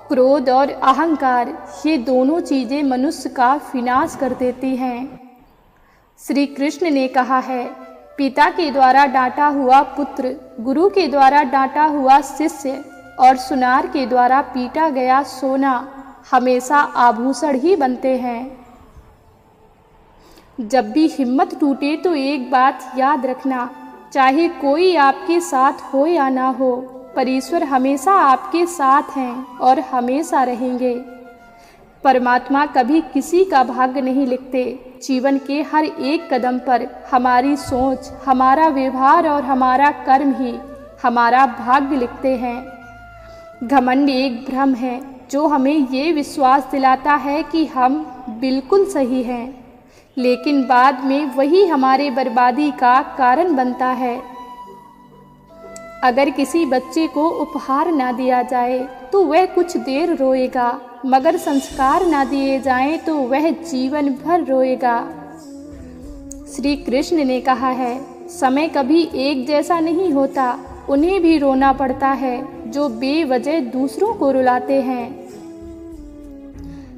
क्रोध और अहंकार, ये दोनों चीज़ें मनुष्य का विनाश कर देती हैं। श्री कृष्ण ने कहा है, पिता के द्वारा डांटा हुआ पुत्र, गुरु के द्वारा डांटा हुआ शिष्य और सुनार के द्वारा पीटा गया सोना हमेशा आभूषण ही बनते हैं। जब भी हिम्मत टूटे तो एक बात याद रखना, चाहे कोई आपके साथ हो या ना हो, पर ईश्वर हमेशा आपके साथ हैं और हमेशा रहेंगे। परमात्मा कभी किसी का भाग्य नहीं लिखते। जीवन के हर एक कदम पर हमारी सोच, हमारा व्यवहार और हमारा कर्म ही हमारा भाग्य लिखते हैं। घमंड एक भ्रम है जो हमें ये विश्वास दिलाता है कि हम बिल्कुल सही हैं, लेकिन बाद में वही हमारे बर्बादी का कारण बनता है। अगर किसी बच्चे को उपहार ना दिया जाए तो वह कुछ देर रोएगा, मगर संस्कार ना दिए जाएं तो वह जीवन भर रोएगा। श्री कृष्ण ने कहा है, समय कभी एक जैसा नहीं होता, उन्हें भी रोना पड़ता है जो बेवजह दूसरों को रुलाते हैं।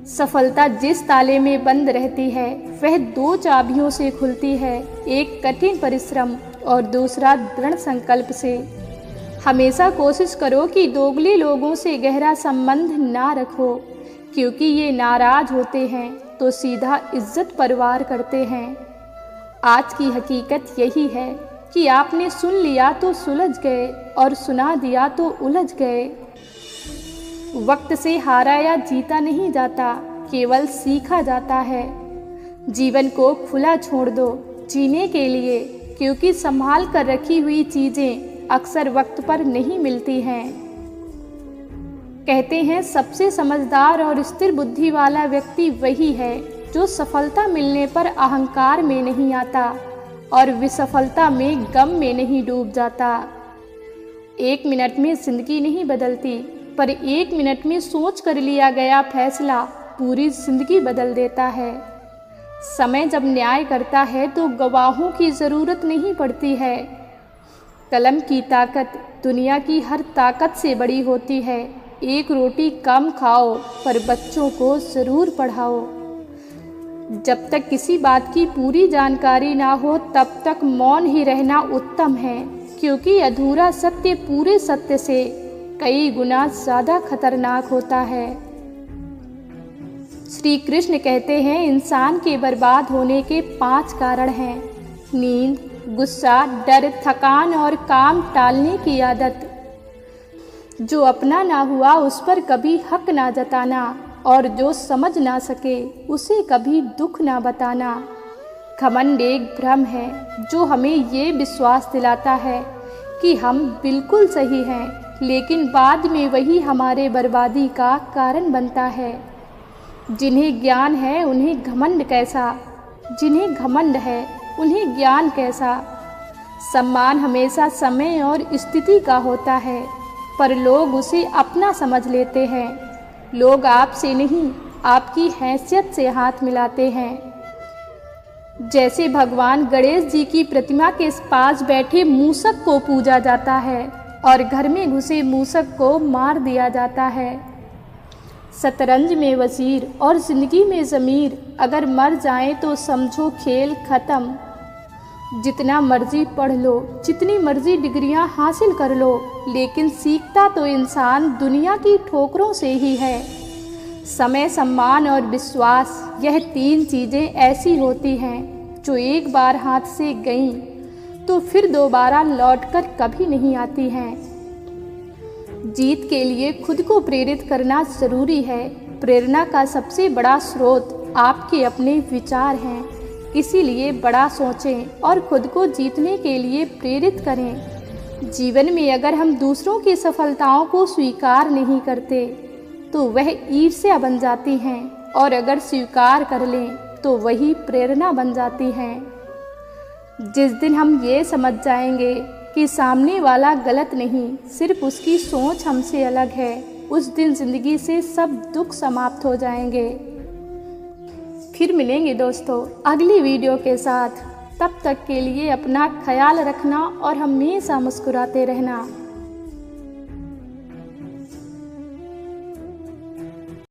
सफलता जिस ताले में बंद रहती है वह दो चाबियों से खुलती है, एक कठिन परिश्रम और दूसरा दृढ़ संकल्प से। हमेशा कोशिश करो कि दोगले लोगों से गहरा संबंध ना रखो, क्योंकि ये नाराज होते हैं तो सीधा इज्जत परवार करते हैं। आज की हकीकत यही है कि आपने सुन लिया तो सुलझ गए और सुना दिया तो उलझ गए। वक्त से हारा या जीता नहीं जाता, केवल सीखा जाता है। जीवन को खुला छोड़ दो जीने के लिए, क्योंकि संभाल कर रखी हुई चीज़ें अक्सर वक्त पर नहीं मिलती हैं। कहते हैं सबसे समझदार और स्थिर बुद्धि वाला व्यक्ति वही है जो सफलता मिलने पर अहंकार में नहीं आता और विसफलता में गम में नहीं डूब जाता। 1 मिनट में जिंदगी नहीं बदलती, पर 1 मिनट में सोच कर लिया गया फैसला पूरी जिंदगी बदल देता है। समय जब न्याय करता है तो गवाहों की ज़रूरत नहीं पड़ती है। कलम की ताकत दुनिया की हर ताकत से बड़ी होती है। एक रोटी कम खाओ पर बच्चों को ज़रूर पढ़ाओ। जब तक किसी बात की पूरी जानकारी ना हो तब तक मौन ही रहना उत्तम है, क्योंकि अधूरा सत्य पूरे सत्य से कई गुना ज़्यादा खतरनाक होता है। श्री कृष्ण कहते हैं, इंसान के बर्बाद होने के 5 कारण हैं: नींद, गुस्सा, डर, थकान और काम टालने की आदत। जो अपना ना हुआ उस पर कभी हक ना जताना, और जो समझ ना सके उसे कभी दुख ना बताना। घमंड एक भ्रम है जो हमें ये विश्वास दिलाता है कि हम बिल्कुल सही हैं, लेकिन बाद में वही हमारे बर्बादी का कारण बनता है। जिन्हें ज्ञान है उन्हें घमंड कैसा, जिन्हें घमंड है उन्हें ज्ञान कैसा। सम्मान हमेशा समय और स्थिति का होता है, पर लोग उसे अपना समझ लेते हैं। लोग आपसे नहीं, आपकी हैसियत से हाथ मिलाते हैं। जैसे भगवान गणेश जी की प्रतिमा के पास बैठे मूसक को पूजा जाता है और घर में घुसे मूसक को मार दिया जाता है। शतरंज में वजीर और जिंदगी में ज़मीर अगर मर जाए तो समझो खेल ख़त्म। जितना मर्जी पढ़ लो, जितनी मर्जी डिग्रियां हासिल कर लो, लेकिन सीखता तो इंसान दुनिया की ठोकरों से ही है। समय, सम्मान और विश्वास, यह 3 चीज़ें ऐसी होती हैं जो एक बार हाथ से गईं तो फिर दोबारा लौटकर कभी नहीं आती हैं। जीत के लिए खुद को प्रेरित करना ज़रूरी है। प्रेरणा का सबसे बड़ा स्रोत आपके अपने विचार हैं। इसीलिए बड़ा सोचें और खुद को जीतने के लिए प्रेरित करें। जीवन में अगर हम दूसरों की सफलताओं को स्वीकार नहीं करते तो वह ईर्ष्या बन जाती हैं, और अगर स्वीकार कर लें तो वही प्रेरणा बन जाती हैं। जिस दिन हम ये समझ जाएंगे कि सामने वाला गलत नहीं, सिर्फ उसकी सोच हमसे अलग है, उस दिन ज़िंदगी से सब दुख समाप्त हो जाएंगे। फिर मिलेंगे दोस्तों अगली वीडियो के साथ। तब तक के लिए अपना ख्याल रखना और हमेशा मुस्कुराते रहना।